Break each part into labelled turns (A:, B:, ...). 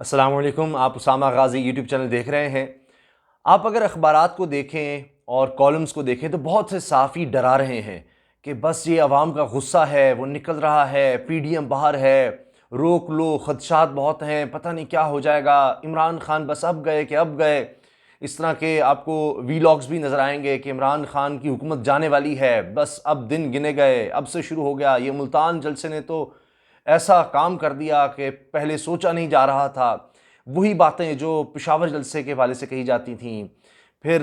A: अस्सलाम वालेकुम। आप उसामा गाज़ी यूट्यूब चैनल देख रहे हैं। आप अगर अखबारात को देखें और कॉलम्स को देखें तो बहुत से सहाफ़ी डरा रहे हैं कि बस ये अवाम का गुस्सा है, वो निकल रहा है, पीडीएम बाहर है, रोक लो, खदशात बहुत हैं, पता नहीं क्या हो जाएगा, इमरान खान बस अब गए कि अब गए। इस तरह के आपको वीलॉग्स भी नज़र आएंगे कि इमरान खान की हुकूमत जाने वाली है, बस अब दिन गिने गए, अब से शुरू हो गया। ये मुल्तान जलसे ने तो ऐसा काम कर दिया कि पहले सोचा नहीं जा रहा था। वही बातें जो पेशावर जलसे के हवाले से कही जाती थीं, फिर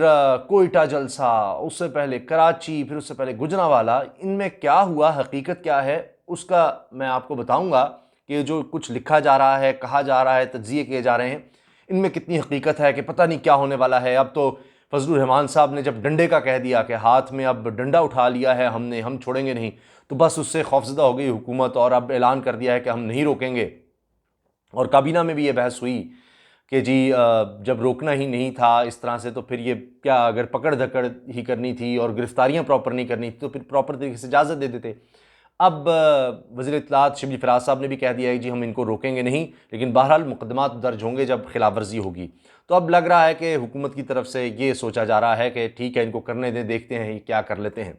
A: कोयटा जलसा, उससे पहले कराची, फिर उससे पहले गुजरांवाला, इनमें क्या हुआ, हकीकत क्या है, उसका मैं आपको बताऊंगा कि जो कुछ लिखा जा रहा है, कहा जा रहा है, तज्जिए किए जा रहे हैं, इनमें कितनी हकीकत है कि पता नहीं क्या होने वाला है। अब तो फजलुर रहमान साहब ने जब डंडे का कह दिया कि हाथ में अब डंडा उठा लिया है हमने, हम छोड़ेंगे नहीं, तो बस उससे खौफजदा हो गई हुकूमत और अब ऐलान कर दिया है कि हम नहीं रोकेंगे। और काबीना में भी ये बहस हुई कि जी जब रोकना ही नहीं था इस तरह से तो फिर ये क्या, अगर पकड़ धकड़ ही करनी थी और गिरफ्तारियां प्रॉपर नहीं करनी थी तो फिर प्रॉपर तरीके से इजाज़त दे देते। अब वज़ीर इत्तलात शिबली फराज साहब ने भी कह दिया है कि जी हम इनको रोकेंगे नहीं, लेकिन बहरहाल मुकदमात दर्ज होंगे जब खिलाफ वर्जी होगी। तो अब लग रहा है कि हुकूमत की तरफ से ये सोचा जा रहा है कि ठीक है, इनको करने दें, देखते हैं ये क्या कर लेते हैं।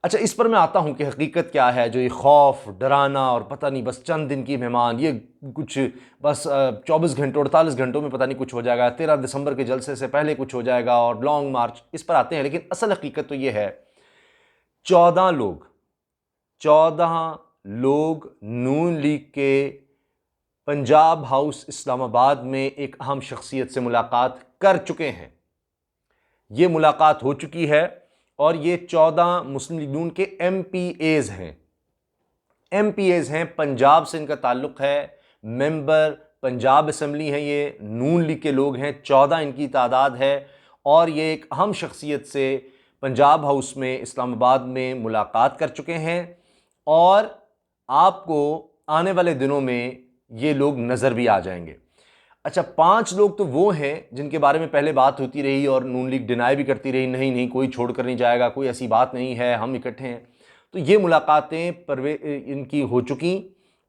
A: अच्छा, इस पर मैं आता हूँ कि हकीकत क्या है। जो ये खौफ, डराना और पता नहीं बस चंद दिन की मेहमान, ये कुछ बस 24 घंटों 48 घंटों में पता नहीं कुछ हो जाएगा, 13 दिसंबर के जलसे से पहले कुछ हो जाएगा और लॉन्ग मार्च, इस पर आते हैं। लेकिन असल हकीकत तो ये है, 14 लोग 14 लोग नून लीग के पंजाब हाउस इस्लामाबाद में एक अहम शख्सियत से मुलाकात कर चुके हैं। ये मुलाकात हो चुकी है और ये 14 मुस्लिम लीग नून के MPAs हैं। MPAs हैं, पंजाब से इनका ताल्लुक़ है, मेंबर पंजाब असम्बली हैं, ये नून लीग के लोग हैं, 14 इनकी तादाद है। और ये एक अहम शख्सियत से पंजाब हाउस में इस्लामाबाद में मुलाकात कर चुके हैं और आपको आने वाले दिनों में ये लोग नज़र भी आ जाएंगे। अच्छा, 5 लोग तो वो हैं जिनके बारे में पहले बात होती रही और नून लीग डिनाई भी करती रही, नहीं नहीं कोई छोड़ कर नहीं जाएगा, कोई ऐसी बात नहीं है, हम इकट्ठे हैं। तो ये मुलाकातें इनकी हो चुकी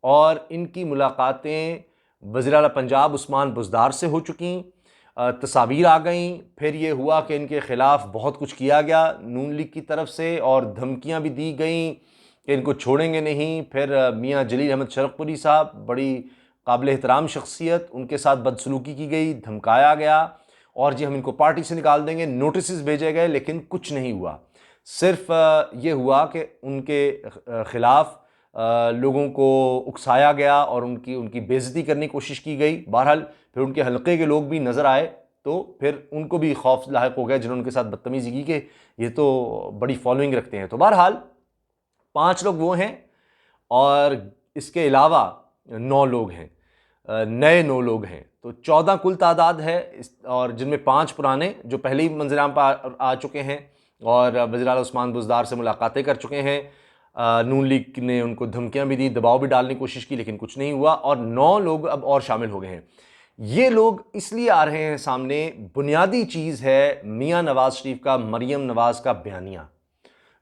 A: और इनकी मुलाकातें वज़ीर आला पंजाब उस्मान बुज़दार से हो चुकी। तस्वीर आ गई, फिर ये हुआ कि इनके ख़िलाफ़ बहुत कुछ किया गया नून लीग की तरफ से और धमकियाँ भी दी गई कि इनको छोड़ेंगे नहीं। फिर मियाँ जलील अहमद शरक़पुरी साहब, बड़ी काबिल एहतराम शख्सियत, उनके साथ बदसलूकी की गई, धमकाया गया और जी हम इनको पार्टी से निकाल देंगे, नोटिस भेजे गए, लेकिन कुछ नहीं हुआ। सिर्फ ये हुआ कि उनके ख़िलाफ़ लोगों को उकसाया गया और उनकी उनकी बेइज्जती करने की कोशिश की गई। बहरहाल फिर उनके हलके के लोग भी नज़र आए तो फिर उनको भी खौफ लाहिक हो गया जिन्होंने उनके साथ बदतमीज़ी की कि ये तो बड़ी फॉलोइंग रखते हैं। तो बहरहाल 5 लोग वो हैं और इसके अलावा 9 लोग हैं, नए 9 लोग हैं, तो 14 कुल तादाद है और जिनमें 5 पुराने जो पहले ही मंजराम पर आ चुके हैं और वज़ीर आला उस्मान बुज़दार से मुलाकातें कर चुके हैं। नून लीग ने उनको धमकियां भी दी, दबाव भी डालने की कोशिश की, लेकिन कुछ नहीं हुआ और 9 लोग अब और शामिल हो गए हैं। ये लोग इसलिए आ रहे हैं सामने, बुनियादी चीज़ है मियाँ नवाज़ शरीफ का, मरियम नवाज़ का बयानिया,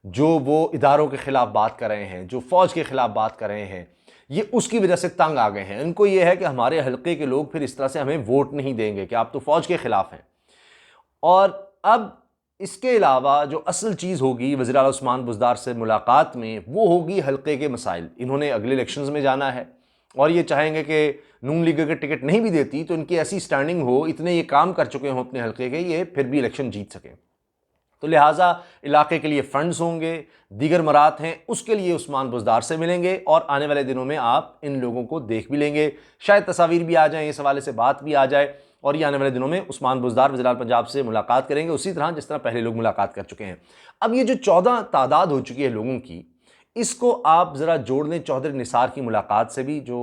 A: जो वो इदारों के ख़िलाफ़ बात कर रहे हैं, जो फ़ौज के ख़िलाफ़ बात कर रहे हैं, ये उसकी वजह से तंग आ गए हैं। इनको ये है कि हमारे हलके के लोग फिर इस तरह से हमें वोट नहीं देंगे कि आप तो फ़ौज के ख़िलाफ़ हैं। और अब इसके अलावा जो असल चीज़ होगी वज़ीर आला उस्मान बुज़दार से मुलाकात में, वो होगी हलके के मसाइल। इन्होंने अगले इलेक्शंस में जाना है और ये चाहेंगे कि नून लीग अगर टिकट नहीं भी देती तो इनकी ऐसी स्टैंडिंग हो, इतने ये काम कर चुके हों अपने हलके के, ये फिर भी इलेक्शन जीत सकें। तो लिहाजा इलाके के लिए फ़ंड्स होंगे, दीगर मरात हैं, उसके लिए उस्मान बुज़दार से मिलेंगे और आने वाले दिनों में आप इन लोगों को देख भी लेंगे। शायद तस्वीर भी आ जाएँ, इस हवाले से बात भी आ जाए और ये आने वाले दिनों में उस्मान बुज़दार वज़ीर आला पंजाब से मुलाकात करेंगे उसी तरह जिस तरह पहले लोग मुलाकात कर चुके हैं। अब ये जो 14 तादाद हो चुकी है लोगों की, इसको आप ज़रा जोड़ लें चौधरी निसार की मुलाकात से भी जो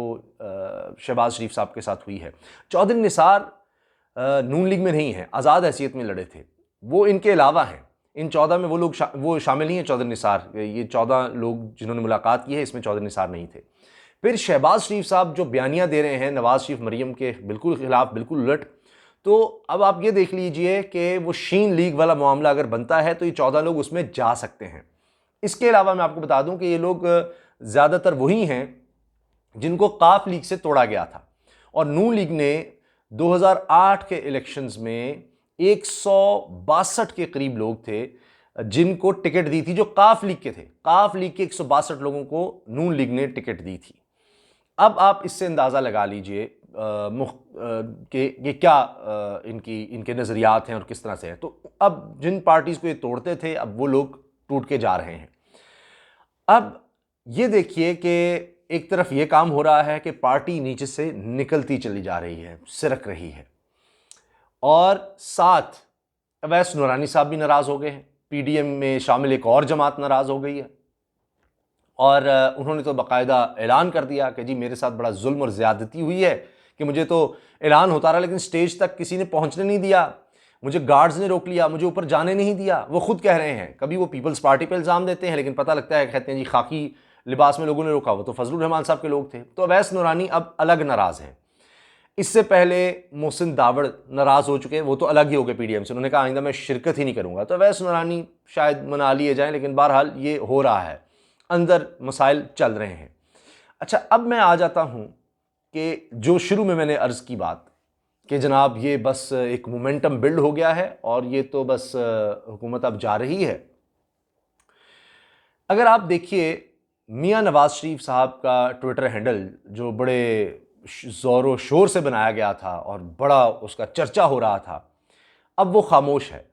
A: शहबाज शरीफ साहब के साथ हुई है। चौधरी निसार नून लीग में नहीं है, आज़ाद हैसियत में लड़े थे, वो इनके अलावा हैं। इन 14 में वो लोग वो शामिल नहीं है चौधरी निसार। ये 14 लोग जिन्होंने मुलाकात की है, इसमें चौधरी निसार नहीं थे। फिर शहबाज शरीफ साहब जो बयानिया दे रहे हैं नवाज़ शरीफ मरियम के बिल्कुल खिलाफ, बिल्कुल उलट, तो अब आप ये देख लीजिए कि वो शीन लीग वाला मामला अगर बनता है तो ये 14 लोग उसमें जा सकते हैं। इसके अलावा मैं आपको बता दूं कि ये लोग ज़्यादातर वही हैं जिनको काफ लीग से तोड़ा गया था और नून लीग ने 2008 के इलेक्शंस में 162 के करीब लोग थे जिनको टिकट दी थी, जो काफ लीग के थे। काफ लीग के 162 लोगों को नून लीग ने टिकट दी थी। अब आप इससे अंदाज़ा लगा लीजिए कि ये क्या इनके नज़रियात हैं और किस तरह से हैं। तो अब जिन पार्टीज़ को ये तोड़ते थे, अब वो लोग टूट के जा रहे हैं। अब ये देखिए कि एक तरफ ये काम हो रहा है कि पार्टी नीचे से निकलती चली जा रही है, सिरक रही है, और साथ अवैस नूरानी साहब भी नाराज़ हो गए हैं। पीडीएम में शामिल एक और जमात नाराज़ हो गई है और उन्होंने तो बाकायदा ऐलान कर दिया कि जी मेरे साथ बड़ा जुल्म और ज़्यादती हुई है कि मुझे तो ऐलान होता रहा लेकिन स्टेज तक किसी ने पहुंचने नहीं दिया, मुझे गार्ड्स ने रोक लिया, मुझे ऊपर जाने नहीं दिया। वो खुद कह रहे हैं, कभी वो पीपल्स पार्टी पे इल्ज़ाम देते हैं लेकिन पता लगता है कहते हैं जी खाकी लिबास में लोगों ने रोका, वो तो फजलुर रहमान साहब के लोग थे। तो अवैस नूरानी अब अलग नाराज़ हैं। इससे पहले मोहसिन दावड़ नाराज़ हो चुके हैं, वो तो अलग ही हो गए पीडीएम से, उन्होंने कहा आइंदा मैं शिरकत ही नहीं करूँगा। तो अवैस नूरानी शायद मना लिए जाएँ, लेकिन बहरहाल ये हो रहा है, अंदर मसाइल चल रहे हैं। अच्छा, अब मैं आ जाता हूँ कि जो शुरू में मैंने अर्ज़ की बात कि जनाब ये बस एक मोमेंटम बिल्ड हो गया है और ये तो बस हुकूमत अब जा रही है। अगर आप देखिए मियां नवाज शरीफ साहब का ट्विटर हैंडल जो बड़े ज़ोर शोर से बनाया गया था और बड़ा उसका चर्चा हो रहा था, अब वो खामोश है।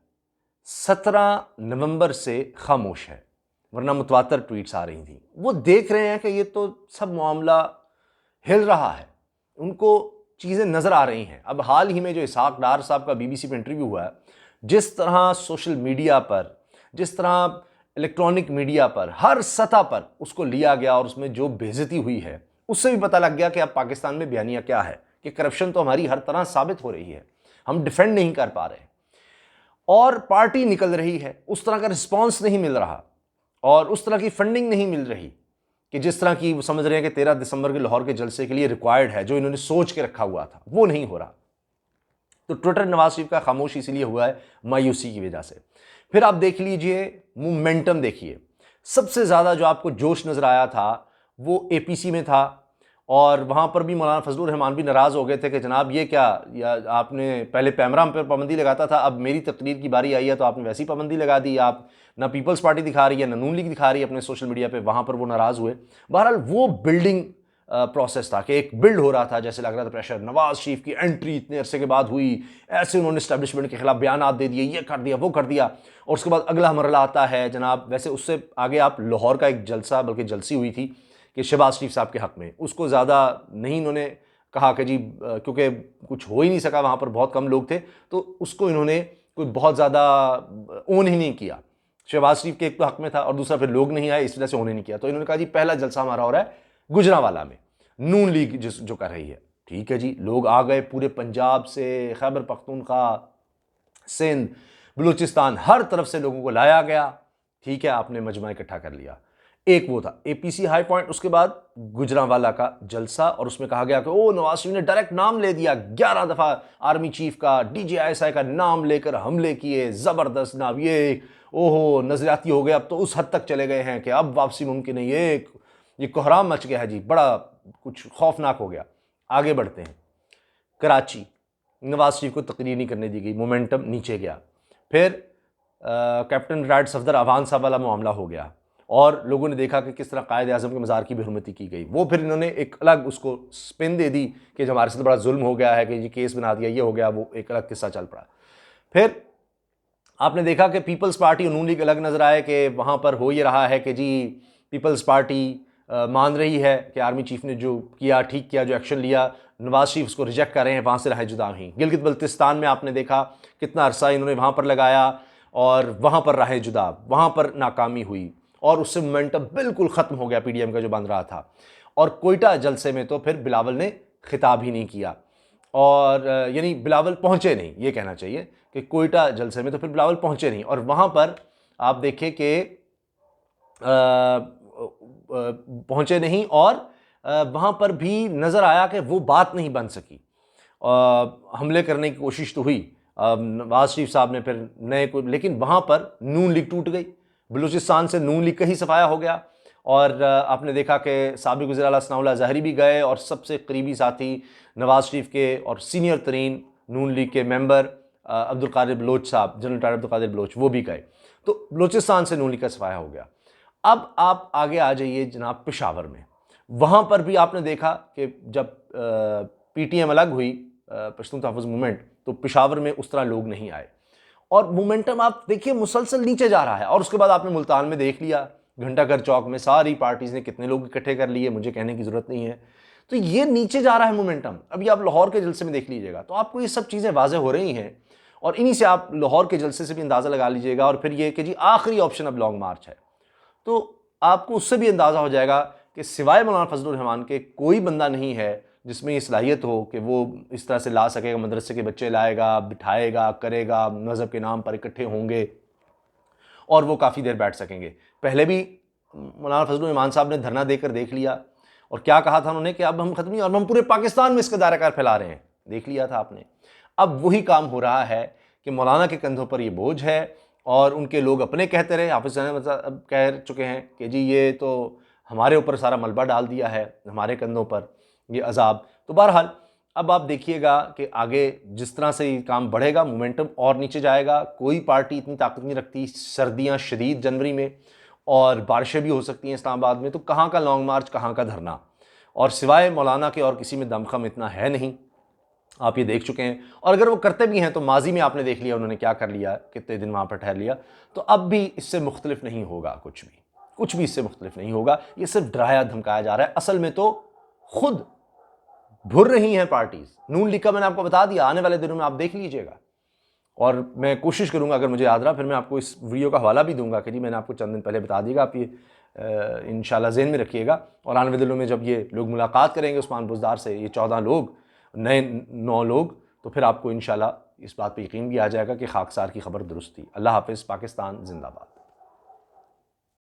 A: 17 नवंबर से खामोश है, वरना मुतवातर ट्वीट्स आ रही थी। वो देख रहे हैं कि ये तो सब मामला हिल रहा है, उनको चीज़ें नज़र आ रही हैं। अब हाल ही में जो इसहाक डार साहब का बीबीसी पे इंटरव्यू हुआ है, जिस तरह सोशल मीडिया पर, जिस तरह इलेक्ट्रॉनिक मीडिया पर, हर सतह पर उसको लिया गया और उसमें जो बेइज्जती हुई है, उससे भी पता लग गया कि अब पाकिस्तान में बयानिया क्या है कि करप्शन तो हमारी हर तरह साबित हो रही है, हम डिफेंड नहीं कर पा रहे और पार्टी निकल रही है, उस तरह का रिस्पॉन्स नहीं मिल रहा और उस तरह की फंडिंग नहीं मिल रही कि जिस तरह की वो समझ रहे हैं कि 13 दिसंबर के लाहौर के जलसे के लिए रिक्वायर्ड है, जो इन्होंने सोच के रखा हुआ था, वो नहीं हो रहा। तो ट्विटर नवाज शरीफ का खामोश इसीलिए हुआ है मायूसी की वजह से। फिर आप देख लीजिए मोमेंटम, देखिए सबसे ज़्यादा जो आपको जोश नज़र आया था वो एपीसी में था और वहाँ पर भी मौलाना फजलुर रहमान भी नाराज़ हो गए थे कि जनाब ये क्या, या आपने पहले पैमराम पर पाबंदी लगाता था, अब मेरी तकरीर की बारी आई है तो आपने वैसी पाबंदी लगा दी। आप ना पीपल्स पार्टी दिखा रही है, ना नून लीग दिखा रही है अपने सोशल मीडिया पे, वहाँ पर वो नाराज़ हुए। बहरहाल वो बिल्डिंग प्रोसेस था कि एक बिल्ड हो रहा था, जैसे लग रहा था प्रेशर, नवाज शरीफ की एंट्री इतने अरसे के बाद हुई, ऐसे उन्होंने इस्टेब्लिशमेंट के खिलाफ बयान दे दिए, ये कर दिया वो कर दिया, और उसके बाद अगला मरला आता है जनाब। वैसे उससे आगे आप लाहौर का एक जलसा, बल्कि जलसी हुई थी कि शहबाज शरीफ साहब के हक़ में, उसको ज़्यादा नहीं इन्होंने कहा कि जी क्योंकि कुछ हो ही नहीं सका, वहाँ पर बहुत कम लोग थे, तो उसको इन्होंने कोई बहुत ज़्यादा ओन ही नहीं किया। शहबाज शरीफ के एक तो हक़ में था और दूसरा फिर लोग नहीं आए, इस वजह से ओन ही नहीं किया। तो इन्होंने कहा जी पहला जलसा हमारा हो रहा है गुजरांवाला में, नून लीग जो कर रही है। ठीक है जी, लोग आ गए पूरे पंजाब से, खैबर पख्तूनख्वा, सिंध, बलूचिस्तान, हर तरफ से लोगों को लाया गया। ठीक है, आपने मजमा इकट्ठा कर लिया। एक वो था एपीसी हाई पॉइंट, उसके बाद गुजरांवाला का जलसा, और उसमें कहा गया कि ओ नवाज शरीफ ने डायरेक्ट नाम ले दिया, 11 दफ़ा आर्मी चीफ का, DGISI का नाम लेकर हमले किए, ज़बरदस्त नाम, ये ओहो नजरियाती हो गया। अब तो उस हद तक चले गए हैं कि अब वापसी मुमकिन है, ये कोहराम मच गया है जी, बड़ा कुछ खौफनाक हो गया। आगे बढ़ते हैं, कराची, नवाज शरीफ को तकरीर नहीं करने दी गई, मोमेंटम नीचे गया। फिर कैप्टन रिटायर्ड सफदर अवान साहब वाला मामला हो गया और लोगों ने देखा कि किस तरह कायद आज़म के मज़ार की बेहुरमती की गई। वो फिर इन्होंने एक अलग उसको स्पिन दे दी कि हमारे साथ बड़ा जुल्म हो गया है, कि ये केस बना दिया, ये हो गया, वो एक अलग किस्सा चल पड़ा। फिर आपने देखा कि पीपल्स पार्टी और नून लीग अलग नज़र आए कि वहाँ पर हो ये रहा है कि जी पीपल्स पार्टी मान रही है कि आर्मी चीफ ने जो किया ठीक किया, जो एक्शन लिया, नवाज शरीफ उसको रिजेक्ट कर रहे हैं, वहाँ से राह जुदा हुई। गिलगित बल्तिस्तान में आपने देखा कितना अरसा इन्होंने वहाँ पर लगाया और वहाँ पर राह जुदा, वहाँ पर नाकामी हुई और उससे मोमेंटम बिल्कुल ख़त्म हो गया पीडीएम का जो बन रहा था। और कोयटा जलसे में तो फिर बिलावल ने खिताब ही नहीं किया, और यानी बिलावल पहुँचे नहीं, ये कहना चाहिए कि कोयटा जलसे में तो फिर बिलावल पहुँचे नहीं। और वहाँ पर आप देखें कि पहुँचे नहीं और वहाँ पर भी नज़र आया कि वो बात नहीं बन सकी। हमले करने की कोशिश तो हुई नवाज शरीफ साहब ने फिर नए को, लेकिन वहाँ पर नून लीग टूट गई, बलूचिस्तान से नून लीग का ही सफाया हो गया और आपने देखा कि साबिक़ वज़ीर आला सनाउल्लाह ज़ाहरी भी गए और सबसे करीबी साथी नवाज़ शरीफ के और सीनियर तरीन नून लीग के मेंबर अब्दुल कादिर बलोच साहब, जनरल टायर अब्दुल कादिर बलोच, वो भी गए। तो बलोचिस्तान से नून लीग का सफाया हो गया। अब आप आगे आ जाइए जनाब पेशावर में। वहाँ पर भी आपने देखा कि जब PTM अलग हुई, पश्तून तहफ़्फ़ुज़ मूवमेंट, तो पेशावर में उस तरह लोग नहीं आए और मोमेंटम आप देखिए मुसलसल नीचे जा रहा है। और उसके बाद आपने मुल्तान में देख लिया, घंटाघर चौक में सारी पार्टीज़ ने कितने लोग इकट्ठे कर लिए, मुझे कहने की ज़रूरत नहीं है। तो ये नीचे जा रहा है मोमेंटम। अभी आप लाहौर के जलसे में देख लीजिएगा तो आपको ये सब चीज़ें वाज़ेह हो रही हैं और इन्हीं से आप लाहौर के जलसे से भी अंदाज़ा लगा लीजिएगा। और फिर ये कि जी आखिरी ऑप्शन अब लॉन्ग मार्च है, तो आपको उससे भी अंदाज़ा हो जाएगा कि सिवाय मौलाना फजलुर रहमान के कोई बंदा नहीं है जिसमें ये सलाहियत हो कि वो इस तरह से ला सकेगा, मदरसे के बच्चे लाएगा, बिठाएगा, करेगा, मज़हब के नाम पर इकट्ठे होंगे और वो काफ़ी देर बैठ सकेंगे। पहले भी मौलाना फजलुर रहमान साहब ने धरना देकर देख लिया और क्या कहा था उन्होंने कि अब हम खत्म नहीं, और हम पूरे पाकिस्तान में इसका दायरा कार फैला रहे हैं। देख लिया था आपने। अब वही काम हो रहा है कि मौलाना के कंधों पर ये बोझ है और उनके लोग अपने कहते रहे, हाफिज़ अब कह चुके हैं कि जी ये तो हमारे ऊपर सारा मलबा डाल दिया है, हमारे कंधों पर ये अजाब। तो बहरहाल अब आप देखिएगा कि आगे जिस तरह से ये काम बढ़ेगा, मोमेंटम और नीचे जाएगा। कोई पार्टी इतनी ताकत नहीं रखती। सर्दियाँ शदीद जनवरी में और बारिशें भी हो सकती हैं इस्लामाबाद में, तो कहाँ का लॉन्ग मार्च, कहाँ का धरना। और सिवाय मौलाना के और किसी में दमखम इतना है नहीं, आप ये देख चुके हैं। और अगर वो करते भी हैं तो माजी में आपने देख लिया उन्होंने क्या कर लिया, कितने दिन वहाँ पर ठहर लिया। तो अब भी इससे मुख्तलिफ नहीं होगा, कुछ भी इससे मुख्तलिफ नहीं होगा। ये सिर्फ डराया धमकाया जा रहा है। असल में तो खुद भुर रही हैं पार्टीज। नून लीग का मैंने आपको बता दिया, आने वाले दिनों में आप देख लीजिएगा। और मैं कोशिश करूंगा, अगर मुझे याद रहा फिर मैं आपको इस वीडियो का हवाला भी दूंगा कि जी मैंने आपको चंद दिन पहले बता दिएगा, आप ये इंशाल्लाह ज़हन में रखिएगा। और आने वाले दिनों में जब ये लोग मुलाकात करेंगे उस्मान बुज़दार से, ये 14 लोग, नए 9 लोग, तो फिर आपको इंशाल्लाह इस बात पर यकीन भी आ जाएगा कि खाकसार की खबर दुरुस्त थी। अल्लाह हाफ़िज़। पाकिस्तान जिंदाबाद।